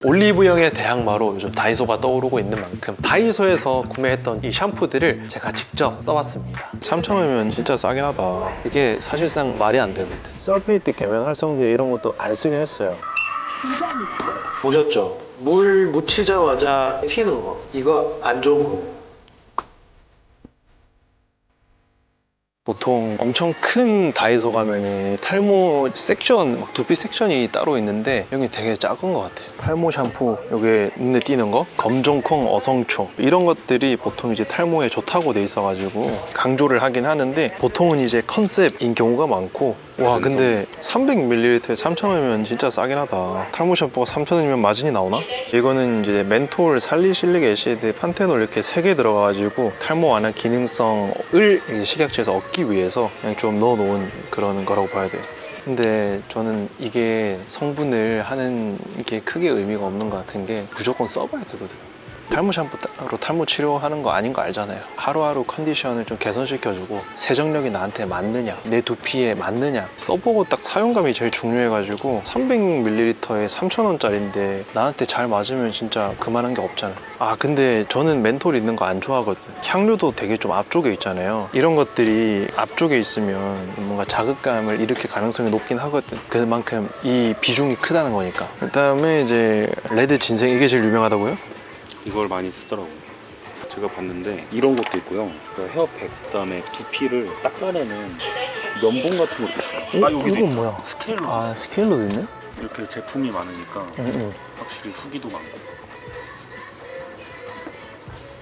올리브영의 대항마로 요즘 다이소가 떠오르고 있는 만큼 다이소에서 구매했던 이 샴푸들을 제가 직접 써봤습니다. 3,000원이면 진짜 싸긴 하다. 이게 사실상 말이 안 되거든. 설페이트 계면 활성제 이런 것도 안 쓰긴 했어요. 보셨죠? 물 묻히자마자 튀는 거, 이거 안 좋은 거. 보통 엄청 큰 다이소 가면은 탈모 섹션, 두피 섹션이 따로 있는데 여기 되게 작은 것 같아요. 탈모 샴푸, 여기 눈에 띄는 거, 검정콩, 어성초 이런 것들이 보통 이제 탈모에 좋다고 돼 있어가지고 강조를 하긴 하는데 보통은 이제 컨셉인 경우가 많고. 와, 근데 300ml에 3,000원이면 진짜 싸긴 하다. 탈모 샴푸가 3,000원이면 마진이 나오나? 이거는 이제 멘톨, 살리실릭 애시드, 판테놀 이렇게 3개 들어가가지고 탈모 완화 기능성을 이제 식약처에서 얻기 위해서 그냥 좀 넣어놓은 그런 거라고 봐야 돼요. 근데 저는 이게 성분을 하는 게 크게 의미가 없는 것 같은 게 무조건 써봐야 되거든요. 탈모 샴푸로 탈모 치료하는 거 아닌 거 알잖아요. 하루하루 컨디션을 좀 개선시켜주고 세정력이 나한테 맞느냐, 내 두피에 맞느냐 써보고 딱 사용감이 제일 중요해가지고 300ml에 3,000원짜리인데 나한테 잘 맞으면 진짜 그만한 게 없잖아요. 아, 근데 저는 멘톨 있는 거 안 좋아하거든요. 향료도 되게 좀 앞쪽에 있잖아요. 이런 것들이 앞쪽에 있으면 뭔가 자극감을 일으킬 가능성이 높긴 하거든. 그만큼 이 비중이 크다는 거니까. 그 다음에 이제 레드 진생, 이게 제일 유명하다고요? 이걸 많이 쓰더라고요. 제가 봤는데 이런 것도 있고요. 그 헤어팩, 그다음에 두피를 닦아내는 면봉 같은 것도 있어요. 아, 여기 이건 뭐야? 스케일러. 아, 스케일러도 있네? 이렇게 제품이 많으니까 확실히 후기도 많고.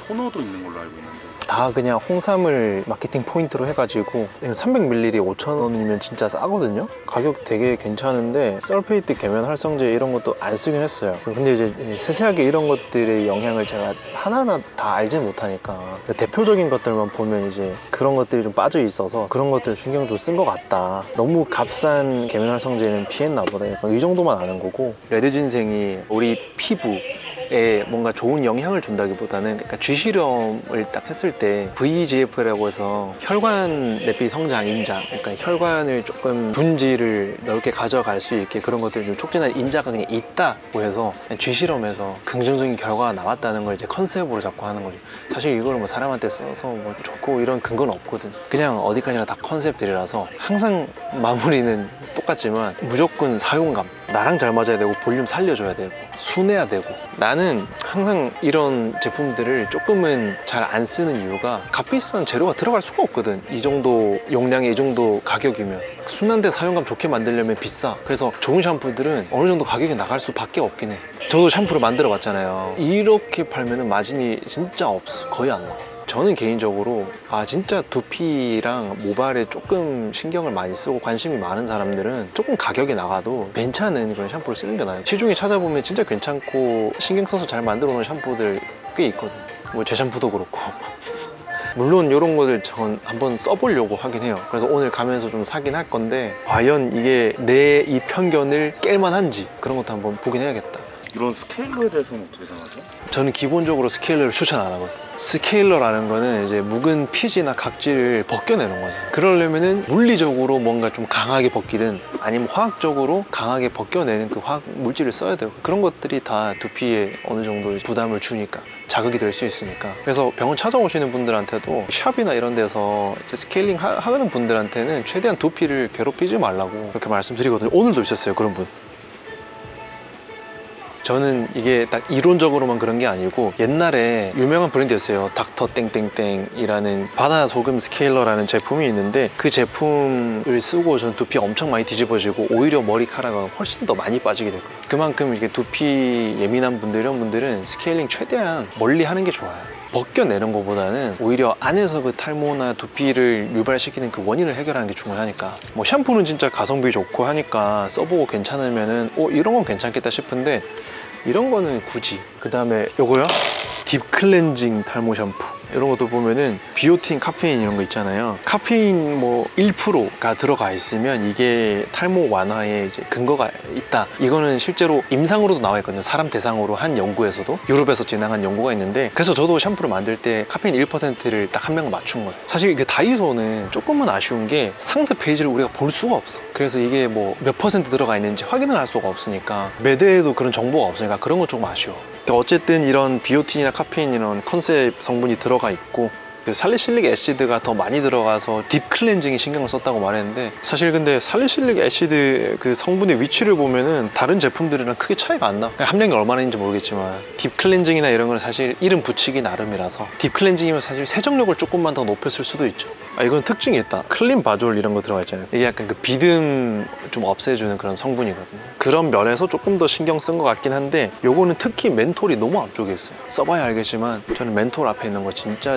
토너도 있는 걸로 알고 있는데. 다 그냥 홍삼을 마케팅 포인트로 해가지고 300ml에 5,000원이면 진짜 싸거든요? 가격 되게 괜찮은데 설페이트 계면 활성제 이런 것도 안 쓰긴 했어요. 근데 이제 세세하게 이런 것들의 영향을 제가 하나하나 다 알지는 못하니까 대표적인 것들만 보면 이제 그런 것들이 좀 빠져 있어서 그런 것들 신경 좀 쓴 것 같다. 너무 값싼 계면 활성제는 피했나 보다. 약간 이 정도만 아는 거고, 레드 진생이 우리 피부에 뭔가 좋은 영향을 준다기보다는, 그러니까 쥐실험을 딱 했을 때 VEGF라고 해서 혈관 내피 성장 인자, 그러니까 혈관을 조금 분지를 넓게 가져갈 수 있게 그런 것들을 좀 촉진할 인자가 그냥 있다고 해서 쥐실험에서 긍정적인 결과가 나왔다는 걸 이제 컨셉으로 잡고 하는 거죠. 사실 이걸 뭐 사람한테 써서 뭐 좋고 이런 근거는 없거든. 그냥 어디까지나 다 컨셉들이라서 항상 마무리는 똑같지만 무조건 사용감, 나랑 잘 맞아야 되고 볼륨 살려줘야 되고 순해야 되고. 나는 항상 이런 제품들을 조금은 잘 안 쓰는 이유가 값비싼 재료가 들어갈 수가 없거든. 이 정도 용량에 이 정도 가격이면 순한데 사용감 좋게 만들려면 비싸. 그래서 좋은 샴푸들은 어느 정도 가격이 나갈 수밖에 없긴 해. 저도 샴푸를 만들어 봤잖아요. 이렇게 팔면은 마진이 진짜 없어. 거의 안 나와. 저는 개인적으로 진짜 두피랑 모발에 조금 신경을 많이 쓰고 관심이 많은 사람들은 조금 가격이 나가도 괜찮은 그런 샴푸를 쓰는 게 나아요. 시중에 찾아보면 진짜 괜찮고 신경 써서 잘 만들어 놓은 샴푸들 꽤 있거든. 뭐 제 샴푸도 그렇고 물론 이런 거를 전 한번 써보려고 하긴 해요. 그래서 오늘 가면서 좀 사긴 할 건데 과연 이게 내 이 편견을 깰 만한지 그런 것도 한번 보긴 해야겠다. 이런 스케일러에 대해서는 어떻게 생각하죠? 저는 기본적으로 스케일러를 추천 안 하거든요. 스케일러라는 거는 이제 묵은 피지나 각질을 벗겨내는 거잖아요. 그러려면은 물리적으로 뭔가 좀 강하게 벗기든 아니면 화학적으로 강하게 벗겨내는 그 화학 물질을 써야 돼요. 그런 것들이 다 두피에 어느 정도 부담을 주니까, 자극이 될 수 있으니까. 그래서 병원 찾아오시는 분들한테도 샵이나 이런 데서 스케일링 하는 분들한테는 최대한 두피를 괴롭히지 말라고 그렇게 말씀드리거든요. 오늘도 있었어요, 그런 분. 저는 이게 딱 이론적으로만 그런 게 아니고 옛날에 유명한 브랜드였어요. 닥터 땡땡땡이라는 바나나 소금 스케일러라는 제품이 있는데 그 제품을 쓰고 저는 두피가 엄청 많이 뒤집어지고 오히려 머리카락이 훨씬 더 많이 빠지게 됐고요. 그만큼 이게 두피 예민한 분들, 이런 분들은 스케일링 최대한 멀리 하는 게 좋아요. 벗겨내는 것보다는 오히려 안에서 그 탈모나 두피를 유발시키는 그 원인을 해결하는 게 중요하니까. 뭐 샴푸는 진짜 가성비 좋고 하니까 써보고 괜찮으면은 이런 건 괜찮겠다 싶은데 이런 거는 굳이. 그 다음에 요거요? 딥 클렌징 탈모 샴푸. 이런 것도 보면은 비오틴, 카페인 이런 거 있잖아요. 카페인 뭐 1%가 들어가 있으면 이게 탈모 완화에 이제 근거가 있다. 이거는 실제로 임상으로도 나와 있거든요. 사람 대상으로 한 연구에서도, 유럽에서 진행한 연구가 있는데, 그래서 저도 샴푸를 만들 때 카페인 1%를 딱 한 명 맞춘 거예요. 사실 이게 다이소는 조금은 아쉬운 게 상세 페이지를 우리가 볼 수가 없어. 그래서 이게 뭐 몇 퍼센트 들어가 있는지 확인을 할 수가 없으니까, 매대에도 그런 정보가 없으니까 그런 건 조금 아쉬워. 어쨌든 이런 비오틴이나 카페인 이런 컨셉 성분이 들어가 있고, 살리실릭 애시드가 더 많이 들어가서 딥 클렌징에 신경을 썼다고 말했는데, 사실 근데 살리실릭 애시드 그 성분의 위치를 보면은 다른 제품들이랑 크게 차이가 안 나. 함량이 얼마나 있는지 모르겠지만 딥 클렌징이나 이런 건 사실 이름 붙이기 나름이라서, 딥 클렌징이면 사실 세정력을 조금만 더 높였을 수도 있죠. 이건 특징이 있다. 클린 바졸 이런 거 들어가 있잖아요. 이게 약간 그 비듬 좀 없애주는 그런 성분이거든요. 그런 면에서 조금 더 신경 쓴 것 같긴 한데, 요거는 특히 멘톨이 너무 앞쪽에 있어요. 써봐야 알겠지만 저는 멘톨 앞에 있는 거 진짜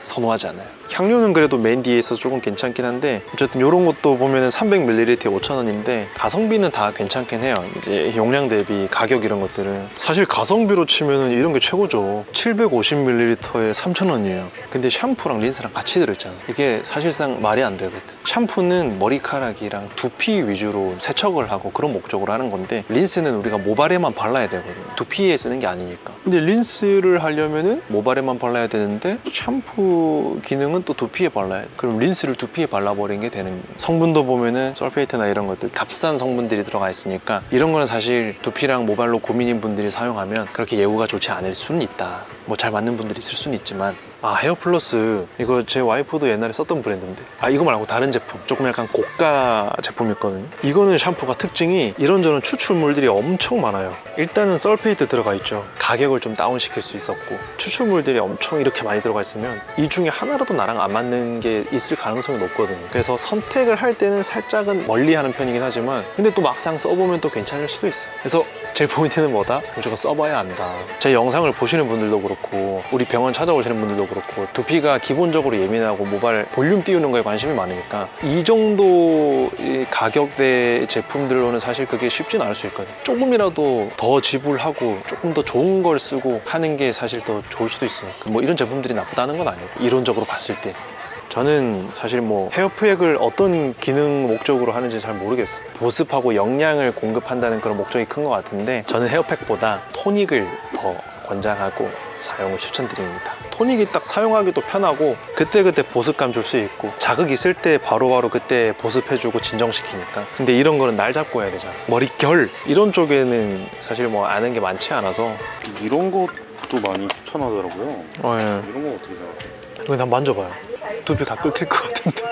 선호하지 않아요. 향료는 그래도 맨 뒤에 있어서 조금 괜찮긴 한데, 어쨌든 이런 것도 보면은 300ml에 5,000원인데 가성비는 다 괜찮긴 해요. 이제 용량 대비 가격 이런 것들은 사실 가성비로 치면은 이런 게 최고죠. 750ml에 3,000원이에요. 근데 샴푸랑 린스랑 같이 들어있잖아. 이게 사실상 말이 안 되거든. 샴푸는 머리카락이랑 두피 위주로 세척을 하고 그런 목적으로 하는 건데, 린스는 우리가 모발에만 발라야 되거든. 두피에 쓰는 게 아니니까. 근데 린스를 하려면은 모발에만 발라야 되는데, 샴푸 기능은 또 두피에 발라야 돼. 그럼 린스를 두피에 발라버린 게 되는 거예요. 성분도 보면은 설페이트나 이런 것들 값싼 성분들이 들어가 있으니까, 이런 거는 사실 두피랑 모발로 고민인 분들이 사용하면 그렇게 예후가 좋지 않을 수는 있다. 뭐 잘 맞는 분들이 있을 수는 있지만, 헤어플러스 이거 제 와이프도 옛날에 썼던 브랜드인데, 이거 말고 다른 제품, 조금 약간 고가 제품이 있거든요. 이거는 샴푸가 특징이 이런저런 추출물들이 엄청 많아요. 일단은 설페이트 들어가 있죠. 가격을 좀 다운시킬 수 있었고, 추출물들이 엄청 이렇게 많이 들어가 있으면 이 중에 하나라도 나랑 안 맞는 게 있을 가능성이 높거든요. 그래서 선택을 할 때는 살짝은 멀리하는 편이긴 하지만, 근데 또 막상 써보면 또 괜찮을 수도 있어요. 그래서 제 포인트는 뭐다? 무조건 써봐야 한다. 제 영상을 보시는 분들도 그렇고, 우리 병원 찾아오시는 분들도 그렇고, 두피가 기본적으로 예민하고 모발 볼륨 띄우는 거에 관심이 많으니까, 이 정도 가격대 제품들로는 사실 그게 쉽진 않을 수 있거든요. 조금이라도 더 지불하고 조금 더 좋은 걸 쓰고 하는 게 사실 더 좋을 수도 있으니까, 뭐 이런 제품들이 나쁘다는 건 아니고, 이론적으로 봤을 때. 저는 사실 뭐 헤어팩을 어떤 기능 목적으로 하는지 잘 모르겠어요. 보습하고 영양을 공급한다는 그런 목적이 큰 것 같은데, 저는 헤어팩보다 토닉을 더 권장하고 사용을 추천드립니다. 토닉이 딱 사용하기도 편하고, 그때그때 보습감 줄 수 있고, 자극 있을 때 바로바로 그때 보습해주고 진정시키니까. 근데 이런 거는 날 잡고 해야 되잖아. 머릿결 이런 쪽에는 사실 뭐 아는 게 많지 않아서. 이런 것도 많이 추천하더라고요. 예. 이런 거 어떻게 생각해요? 이거 난 만져봐요. 두피 다 끓일 것 같은데.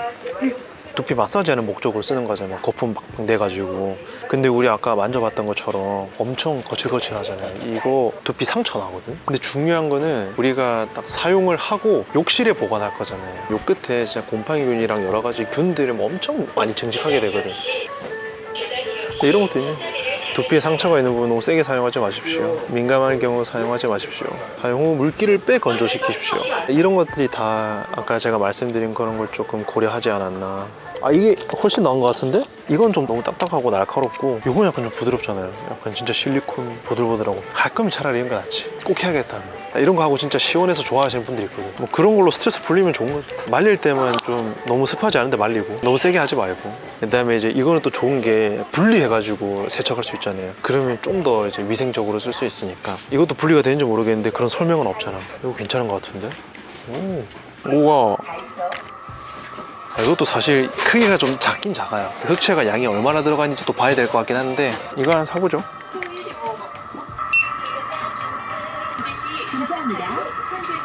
두피 마사지하는 목적으로 쓰는 거잖아. 거품 막 내가지고. 근데 우리 아까 만져봤던 것처럼 엄청 거칠거칠하잖아요. 이거 두피 상처 나거든. 근데 중요한 거는 우리가 딱 사용을 하고 욕실에 보관할 거잖아요. 요 끝에 진짜 곰팡이균이랑 여러 가지 균들을 엄청 많이 증식하게 되거든. 근데 이런 것도 있네. 두피에 상처가 있는 부분은 세게 사용하지 마십시오. 민감한 경우 사용하지 마십시오. 사용 후 물기를 빼 건조시키십시오. 이런 것들이 다 아까 제가 말씀드린 그런 걸 조금 고려하지 않았나. 이게 훨씬 나은 것 같은데? 이건 좀 너무 딱딱하고 날카롭고, 이건 약간 좀 부드럽잖아요. 약간 진짜 실리콘 보들보들하고. 할 거면 차라리 이런 거 낫지. 꼭 해야겠다. 이런 거 하고 진짜 시원해서 좋아하시는 분들이 있거든. 뭐 그런 걸로 스트레스 풀리면 좋은 거죠. 말릴 때만 좀 너무 습하지 않은데 말리고, 너무 세게 하지 말고. 그 다음에 이제 이거는 또 좋은 게 분리해가지고 세척할 수 있잖아요. 그러면 좀 더 이제 위생적으로 쓸 수 있으니까. 이것도 분리가 되는지 모르겠는데 그런 설명은 없잖아. 이거 괜찮은 것 같은데? 우와. 이것도 사실 크기가 좀 작긴 작아요. 흑채가 양이 얼마나 들어가 있는지 또 봐야 될 것 같긴 한데, 이거 하나 사보죠.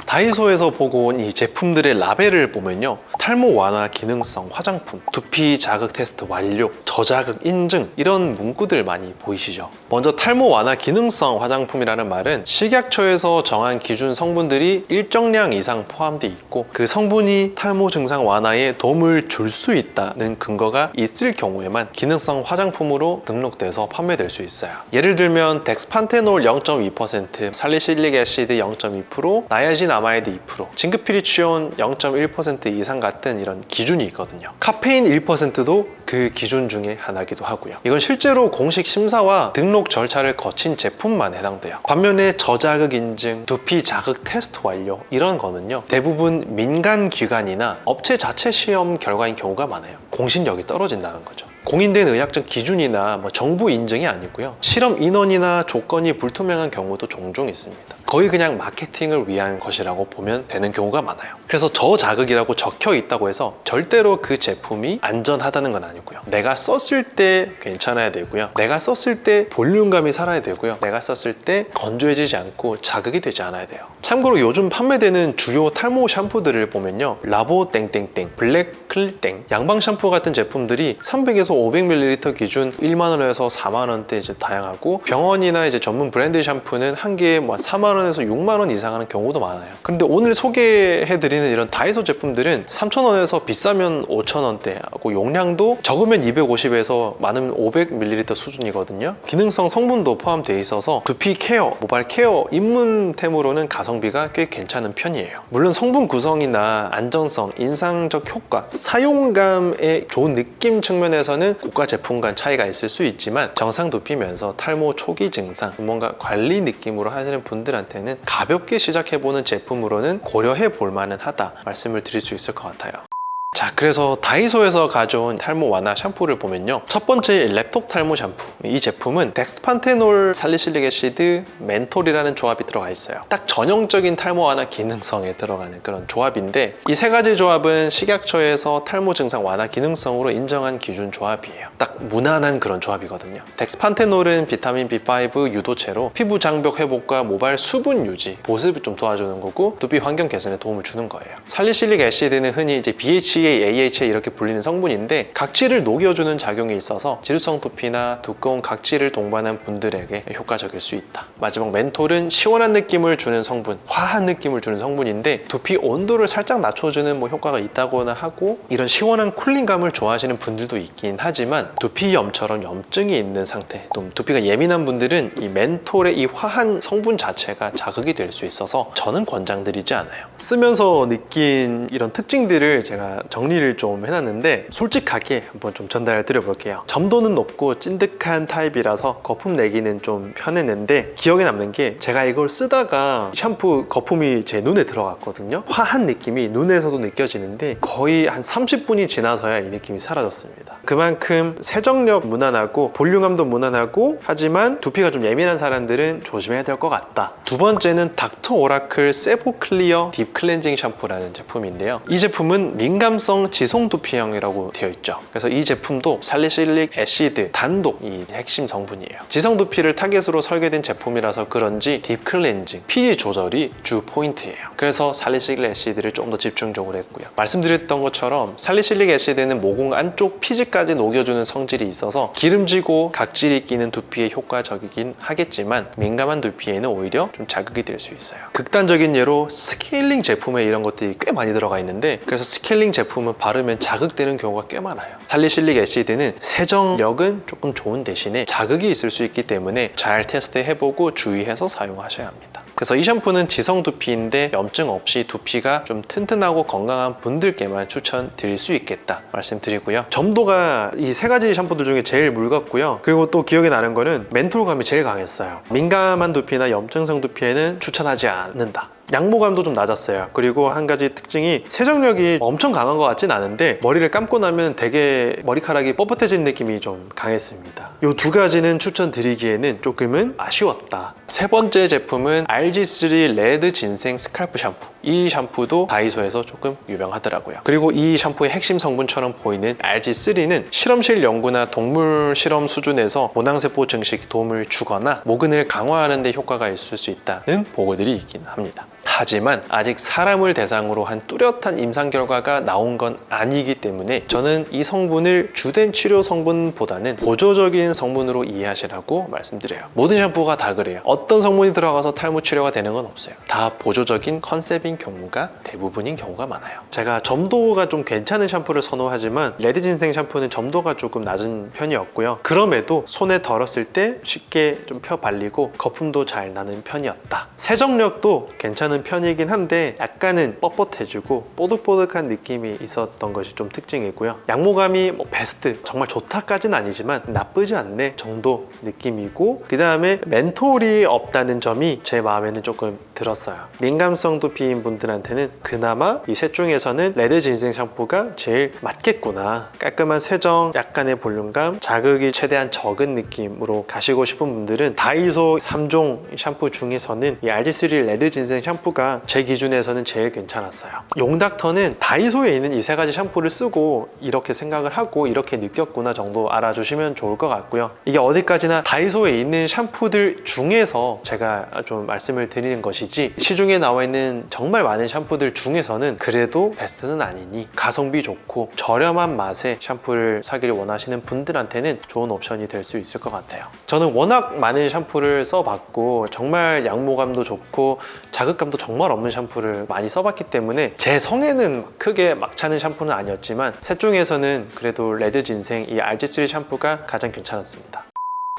다이소에서 보고 온 이 제품들의 라벨을 보면요, 탈모 완화 기능성 화장품, 두피 자극 테스트 완료, 저자극 인증, 이런 문구들 많이 보이시죠? 먼저 탈모 완화 기능성 화장품이라는 말은 식약처에서 정한 기준 성분들이 일정량 이상 포함되어 있고, 그 성분이 탈모 증상 완화에 도움을 줄 수 있다는 근거가 있을 경우에만 기능성 화장품으로 등록돼서 판매될 수 있어요. 예를 들면 덱스판테놀 0.2%, 살리실릭 애시드 0.2%, 나야진 아마이드 2%, 징크피리치온 0.1% 이상 같은 이런 기준이 있거든요. 카페인 1%도 그 기준 중에 하나이기도 하고요. 이건 실제로 공식 심사와 등록 절차를 거친 제품만 해당돼요. 반면에 저자극 인증, 두피 자극 테스트 완료 이런 거는요, 대부분 민간 기관이나 업체 자체 시험 결과인 경우가 많아요. 공신력이 떨어진다는 거죠. 공인된 의학적 기준이나 정부 인증이 아니고요, 실험 인원이나 조건이 불투명한 경우도 종종 있습니다. 거의 그냥 마케팅을 위한 것이라고 보면 되는 경우가 많아요. 그래서 저자극이라고 적혀 있다고 해서 절대로 그 제품이 안전하다는 건 아니고요, 내가 썼을 때 괜찮아야 되고요, 내가 썼을 때 볼륨감이 살아야 되고요, 내가 썼을 때 건조해지지 않고 자극이 되지 않아야 돼요. 참고로 요즘 판매되는 주요 탈모 샴푸들을 보면요, 라보 땡땡땡, 블랙 클땡, 양방 샴푸 같은 제품들이 300에서 500ml 기준 1만원에서 4만원대 이제 다양하고, 병원이나 이제 전문 브랜드 샴푸는 한 개에 4만원에서 6만원 이상 하는 경우도 많아요. 그런데 오늘 소개해드리는 이런 다이소 제품들은 3,000원에서 비싸면 5,000원대 하고, 용량도 적으면 250에서 많으면 500ml 수준이거든요. 기능성 성분도 포함되어 있어서 두피 케어, 모발 케어 입문템으로는 가성비가 꽤 괜찮은 편이에요. 물론 성분 구성이나 안전성, 인상적 효과, 사용감의 좋은 느낌 측면에서는 고가 제품간 차이가 있을 수 있지만, 정상 두피면서 탈모 초기 증상, 뭔가 관리 느낌으로 하시는 분들한테는 가볍게 시작해보는 제품으로는 고려해 볼 만은 하다 말씀을 드릴 수 있을 것 같아요. 자, 그래서 다이소에서 가져온 탈모 완화 샴푸를 보면요, 첫 번째 랩톡 탈모 샴푸, 이 제품은 덱스판테놀, 살리실릭 애시드, 멘톨이라는 조합이 들어가 있어요. 딱 전형적인 탈모 완화 기능성에 들어가는 그런 조합인데, 이 세 가지 조합은 식약처에서 탈모 증상 완화 기능성으로 인정한 기준 조합이에요. 딱 무난한 그런 조합이거든요. 덱스판테놀은 비타민 B5 유도체로 피부 장벽 회복과 모발 수분 유지, 보습을 좀 도와주는 거고, 두피 환경 개선에 도움을 주는 거예요. 살리실릭 애시드는 흔히 이제 BHA, AHA 이렇게 불리는 성분인데, 각질을 녹여주는 작용이 있어서 지루성 두피나 두꺼운 각질을 동반한 분들에게 효과적일 수 있다. 마지막 멘톨은 시원한 느낌을 주는 성분, 화한 느낌을 주는 성분인데, 두피 온도를 살짝 낮춰주는 효과가 있다거나 하고, 이런 시원한 쿨링감을 좋아하시는 분들도 있긴 하지만, 두피염처럼 염증이 있는 상태, 또 두피가 예민한 분들은 이 멘톨의 이 화한 성분 자체가 자극이 될 수 있어서 저는 권장드리지 않아요. 쓰면서 느낀 이런 특징들을 제가 정리를 좀 해놨는데, 솔직하게 한번 좀 전달해 드려볼게요. 점도는 높고 찐득한 타입이라서 거품 내기는 좀 편했는데, 기억에 남는 게 제가 이걸 쓰다가 샴푸 거품이 제 눈에 들어갔거든요. 화한 느낌이 눈에서도 느껴지는데 거의 한 30분이 지나서야 이 느낌이 사라졌습니다. 그만큼 세정력 무난하고 볼륨감도 무난하고, 하지만 두피가 좀 예민한 사람들은 조심해야 될 것 같다. 두 번째는 닥터 오라클 세보 클리어 딥 클렌징 샴푸라는 제품인데요, 이 제품은 민감성 지송 두피형이라고 되어 있죠. 그래서 이 제품도 살리실릭 애시드 단독이 핵심 성분이에요. 지성 두피를 타겟으로 설계된 제품이라서 그런지 딥 클렌징, pH 조절이 주 포인트예요. 그래서 살리실릭 애시드를 좀 더 집중적으로 했고요. 말씀드렸던 것처럼 살리실릭 애시드는 모공 안쪽 피지까지 녹여주는 성질이 있어서 기름지고 각질이 끼는 두피에 효과적이긴 하겠지만, 민감한 두피에는 오히려 좀 자극이 될 수 있어요. 극단적인 예로 스케일링 제품에 이런 것들이 꽤 많이 들어가 있는데, 그래서 스케일링 제품은 바르면 자극되는 경우가 꽤 많아요. 살리실릭 애시드는 세정력은 조금 좋은 대신에 자극이 있을 수 있기 때문에 잘 테스트해보고 주의해서 사용하셔야 합니다. 그래서 이 샴푸는 지성 두피인데 염증 없이 두피가 좀 튼튼하고 건강한 분들께만 추천드릴 수 있겠다 말씀드리고요. 점도가 이 세 가지 샴푸들 중에 제일 묽었고요. 그리고 또 기억에 나는 거는 멘톨감이 제일 강했어요. 민감한 두피나 염증성 두피에는 추천하지 않는다. 양모감도 좀 낮았어요. 그리고 한 가지 특징이 세정력이 엄청 강한 것 같진 않은데, 머리를 감고 나면 되게 머리카락이 뻣뻣해진 느낌이 좀 강했습니다. 이 두 가지는 추천드리기에는 조금은 아쉬웠다. 세 번째 제품은 RG3 레드 진생 스칼프 샴푸. 이 샴푸도 다이소에서 조금 유명하더라고요. 그리고 이 샴푸의 핵심 성분처럼 보이는 RG3는 실험실 연구나 동물 실험 수준에서 모낭세포 증식에 도움을 주거나 모근을 강화하는 데 효과가 있을 수 있다는 보고들이 있긴 합니다. 하지만 아직 사람을 대상으로 한 뚜렷한 임상 결과가 나온 건 아니기 때문에 저는 이 성분을 주된 치료 성분보다는 보조적인 성분으로 이해하시라고 말씀드려요. 모든 샴푸가 다 그래요. 어떤 성분이 들어가서 탈모 치료가 되는 건 없어요. 다 보조적인 컨셉인 샴푸인 경우가 대부분인 경우가 많아요. 제가 점도가 좀 괜찮은 샴푸를 선호하지만 레드 진생 샴푸는 점도가 조금 낮은 편이었고요. 그럼에도 손에 덜었을 때 쉽게 좀 펴 발리고 거품도 잘 나는 편이었다. 세정력도 괜찮은 편이긴 한데 약간은 뻣뻣해지고 뽀득뽀득한 느낌이 있었던 것이 좀 특징이고요. 양모감이 베스트, 정말 좋다까지는 아니지만 나쁘지 않네 정도 느낌이고, 그 다음에 멘톨이 없다는 점이 제 마음에는 조금 들었어요. 민감성 두피인 분들한테는 그나마 이 셋 중에서는 레드 진생 샴푸가 제일 맞겠구나. 깔끔한 세정, 약간의 볼륨감, 자극이 최대한 적은 느낌으로 가시고 싶은 분들은 다이소 3종 샴푸 중에서는 이 RG3 레드 진생 샴푸가 제 기준에서는 제일 괜찮았어요. 용닥터는 다이소에 있는 이 세 가지 샴푸를 쓰고 이렇게 생각을 하고 이렇게 느꼈구나 정도 알아주시면 좋을 것 같고요. 이게 어디까지나 다이소에 있는 샴푸들 중에서 제가 좀 말씀을 드리는 것이지, 시중에 나와 있는 정말 많은 샴푸들 중에서는 그래도 베스트는 아니니 가성비 좋고 저렴한 맛의 샴푸를 사기를 원하시는 분들한테는 좋은 옵션이 될 수 있을 것 같아요. 저는 워낙 많은 샴푸를 써봤고 정말 양모감도 좋고 자극감도 정말 없는 샴푸를 많이 써봤기 때문에 제 성에는 크게 막 차는 샴푸는 아니었지만 셋 중에서는 그래도 레드 진생 이 RG3 샴푸가 가장 괜찮았습니다.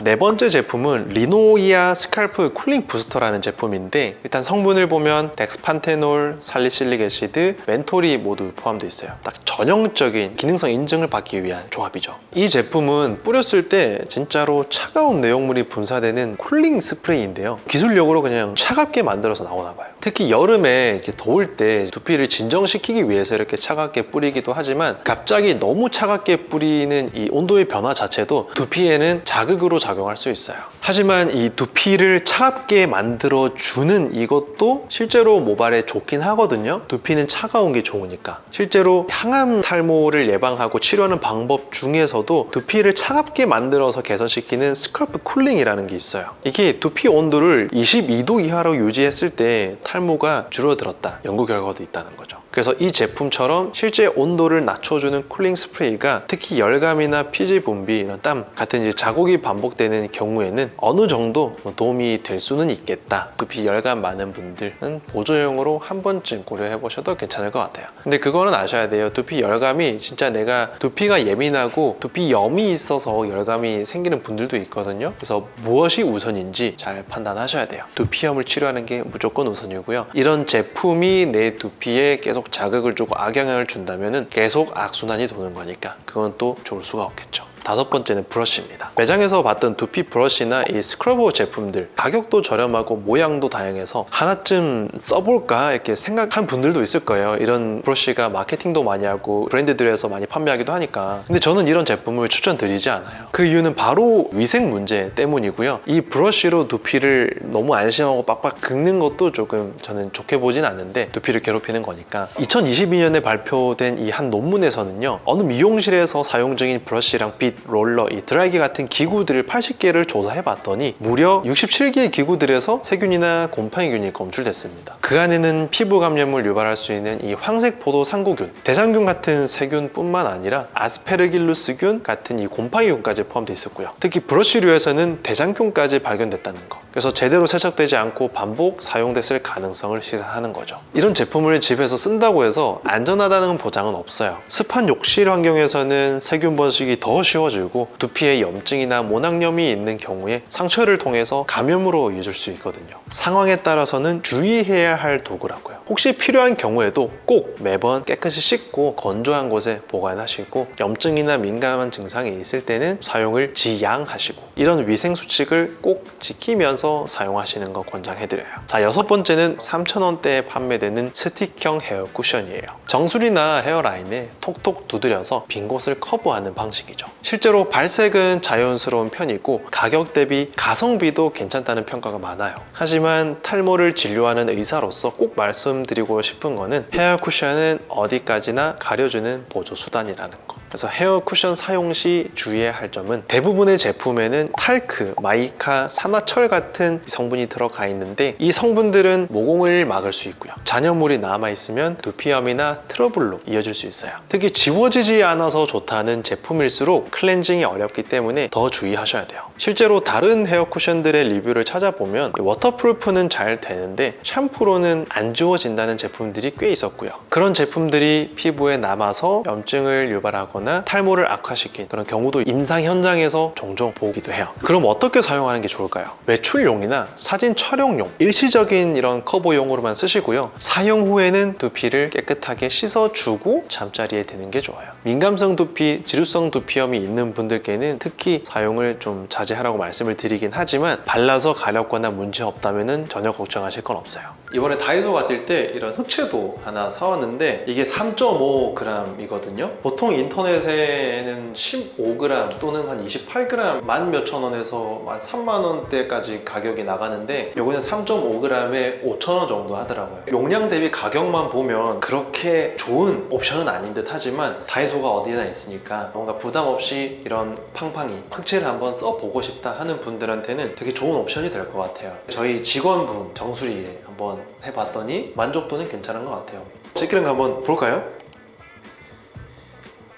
네 번째 제품은 리노이아 스칼프 쿨링 부스터라는 제품인데, 일단 성분을 보면 덱스판테놀, 살리실릭 애시드, 멘톨이 모두 포함되어 있어요. 딱 전형적인 기능성 인증을 받기 위한 조합이죠. 이 제품은 뿌렸을 때 진짜로 차가운 내용물이 분사되는 쿨링 스프레이인데요, 기술력으로 그냥 차갑게 만들어서 나오나 봐요. 특히 여름에 이렇게 더울 때 두피를 진정시키기 위해서 이렇게 차갑게 뿌리기도 하지만, 갑자기 너무 차갑게 뿌리는 이 온도의 변화 자체도 두피에는 자극으로 작용할 수 있어요. 하지만 이 두피를 차갑게 만들어주는 이것도 실제로 모발에 좋긴 하거든요. 두피는 차가운 게 좋으니까. 실제로 항암 탈모를 예방하고 치료하는 방법 중에서도 두피를 차갑게 만들어서 개선시키는 스칼프 쿨링이라는 게 있어요. 이게 두피 온도를 22도 이하로 유지했을 때 탈모가 줄어들었다, 연구 결과도 있다는 거죠. 그래서 이 제품처럼 실제 온도를 낮춰주는 쿨링 스프레이가 특히 열감이나 피지 분비, 이런 땀 같은 이제 자국이 반복되는 경우에는 어느 정도 도움이 될 수는 있겠다. 두피 열감 많은 분들은 보조용으로 한 번쯤 고려해 보셔도 괜찮을 것 같아요. 근데 그거는 아셔야 돼요. 두피 열감이 진짜 내가 두피가 예민하고 두피염이 있어서 열감이 생기는 분들도 있거든요. 그래서 무엇이 우선인지 잘 판단하셔야 돼요. 두피염을 치료하는 게 무조건 우선이고요. 이런 제품이 내 두피에 계속 자극을 주고 악영향을 준다면 계속 악순환이 도는 거니까 그건 또 좋을 수가 없겠죠. 다섯 번째는 브러쉬입니다. 매장에서 봤던 두피 브러쉬나 이 스크러버 제품들 가격도 저렴하고 모양도 다양해서 하나쯤 써볼까 이렇게 생각한 분들도 있을 거예요. 이런 브러쉬가 마케팅도 많이 하고 브랜드들에서 많이 판매하기도 하니까. 근데 저는 이런 제품을 추천드리지 않아요. 그 이유는 바로 위생 문제 때문이고요. 이 브러쉬로 두피를 너무 안심하고 빡빡 긁는 것도 조금 저는 좋게 보진 않는데 두피를 괴롭히는 거니까. 2022년에 발표된 이 한 논문에서는요, 어느 미용실에서 사용 중인 브러쉬랑 빗, 롤러, 이 드라이기 같은 기구들을 80개를 조사해 봤더니 무려 67개의 기구들에서 세균이나 곰팡이균이 검출됐습니다. 그 안에는 피부 감염을 유발할 수 있는 이 황색 포도 상구균, 대장균 같은 세균뿐만 아니라 아스페르길루스균 같은 이 곰팡이균까지 포함되어 있었고요. 특히 브러쉬류에서는 대장균까지 발견됐다는 거. 그래서 제대로 세척되지 않고 반복 사용됐을 가능성을 시사하는 거죠. 이런 제품을 집에서 쓴다고 해서 안전하다는 보장은 없어요. 습한 욕실 환경에서는 세균 번식이 더 쉬워지고 두피에 염증이나 모낭염이 있는 경우에 상처를 통해서 감염으로 이어질 수 있거든요. 상황에 따라서는 주의해야 할 도구라고요. 혹시 필요한 경우에도 꼭 매번 깨끗이 씻고 건조한 곳에 보관하시고, 염증이나 민감한 증상이 있을 때는 사용을 지양하시고, 이런 위생 수칙을 꼭 지키면서 사용하시는 거 권장해드려요. 자, 여섯 번째는 3,000원대에 판매되는 스틱형 헤어 쿠션이에요. 정수리나 헤어라인에 톡톡 두드려서 빈 곳을 커버하는 방식이죠. 실제로 발색은 자연스러운 편이고 가격 대비 가성비도 괜찮다는 평가가 많아요. 하지만 탈모를 진료하는 의사로서 꼭 말씀드리고 싶은 거는 헤어 쿠션은 어디까지나 가려주는 보조 수단이라는 거. 그래서 헤어 쿠션 사용 시 주의해야 할 점은, 대부분의 제품에는 탈크, 마이카, 산화철 같은 성분이 들어가 있는데 이 성분들은 모공을 막을 수 있고요. 잔여물이 남아있으면 두피염이나 트러블로 이어질 수 있어요. 특히 지워지지 않아서 좋다는 제품일수록 클렌징이 어렵기 때문에 더 주의하셔야 돼요. 실제로 다른 헤어 쿠션들의 리뷰를 찾아보면 워터프루프는 잘 되는데 샴푸로는 안 지워진다는 제품들이 꽤 있었고요. 그런 제품들이 피부에 남아서 염증을 유발하거나 탈모를 악화시킨 그런 경우도 임상 현장에서 종종 보기도 해요. 그럼 어떻게 사용하는 게 좋을까요? 외출용이나 사진 촬영용, 일시적인 이런 커버용으로만 쓰시고요. 사용 후에는 두피를 깨끗하게 씻어주고 잠자리에 드는 게 좋아요. 민감성 두피, 지루성 두피염이 있는 분들께는 특히 사용을 좀 자제하라고 말씀을 드리긴 하지만 발라서 가렵거나 문제 없다면 전혀 걱정하실 건 없어요. 이번에 다이소 갔을 때 이런 흑채도 하나 사왔는데 이게 3.5g이거든요. 보통 인터넷에는 15g 또는 한 28g 만 몇천 원에서 한 3만 원대까지 가격이 나가는데 요거는 3.5g에 5,000원 정도 하더라고요. 용량 대비 가격만 보면 그렇게 좋은 옵션은 아닌 듯 하지만 다이소가 어디나 있으니까 뭔가 부담 없이 이런 팡팡이 흑채를 한번 써보고 싶다 하는 분들한테는 되게 좋은 옵션이 될 것 같아요. 저희 직원분 정수리 한번 해봤더니 만족도는 괜찮은 것 같아요. 씻기는 거 한번 볼까요?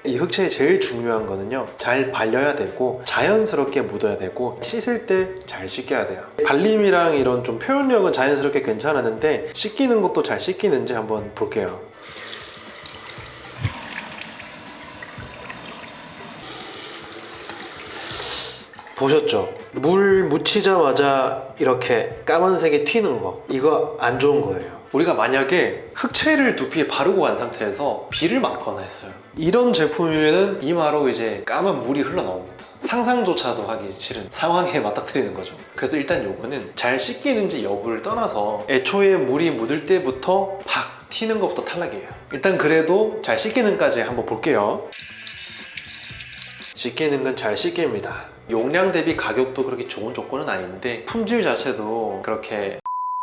이 흑채의 제일 중요한 거는요, 잘 발려야 되고 자연스럽게 묻어야 되고 씻을 때 잘 씻겨야 돼요. 발림이랑 이런 좀 표현력은 자연스럽게 괜찮았는데 씻기는 것도 잘 씻기는지 한번 볼게요. 보셨죠? 물 묻히자마자 이렇게 까만색이 튀는 거, 이거 안 좋은 거예요. 우리가 만약에 흑채를 두피에 바르고 간 상태에서 비를 맞거나 했어요. 이런 제품이면은 이마로 이제 까만 물이 흘러나옵니다. 상상조차도 하기 싫은 상황에 맞닥뜨리는 거죠. 그래서 일단 요거는 잘 씻기는지 여부를 떠나서 애초에 물이 묻을 때부터 팍 튀는 것부터 탈락이에요. 일단 그래도 잘 씻기는까지 한번 볼게요. 씻기는 건 잘 씻깁니다. 용량 대비 가격도 그렇게 좋은 조건은 아닌데 품질 자체도 그렇게,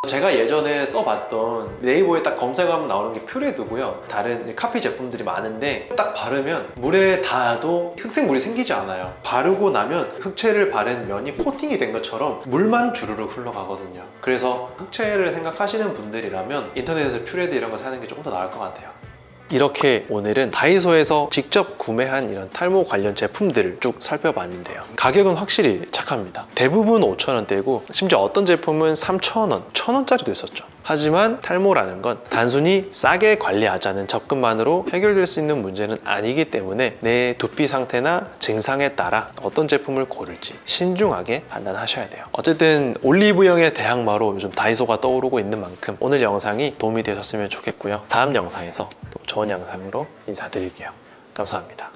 제가 예전에 써봤던 네이버에 딱 검색하면 나오는 게 퓨레드고요. 다른 카피 제품들이 많은데 딱 바르면 물에 닿아도 흑색물이 생기지 않아요. 바르고 나면 흑채를 바른 면이 코팅이 된 것처럼 물만 주르르 흘러가거든요. 그래서 흑채를 생각하시는 분들이라면 인터넷에서 퓨레드 이런 거 사는 게 조금 더 나을 것 같아요. 이렇게 오늘은 다이소에서 직접 구매한 이런 탈모 관련 제품들을 쭉 살펴봤는데요. 가격은 확실히 착합니다. 대부분 5,000원대고 심지어 어떤 제품은 3,000원, 1,000원짜리도 있었죠. 하지만 탈모라는 건 단순히 싸게 관리하자는 접근만으로 해결될 수 있는 문제는 아니기 때문에 내 두피 상태나 증상에 따라 어떤 제품을 고를지 신중하게 판단하셔야 돼요. 어쨌든 올리브영의 대항마로 요즘 다이소가 떠오르고 있는 만큼 오늘 영상이 도움이 되셨으면 좋겠고요. 다음 영상에서 또 좋은 영상으로 인사드릴게요. 감사합니다.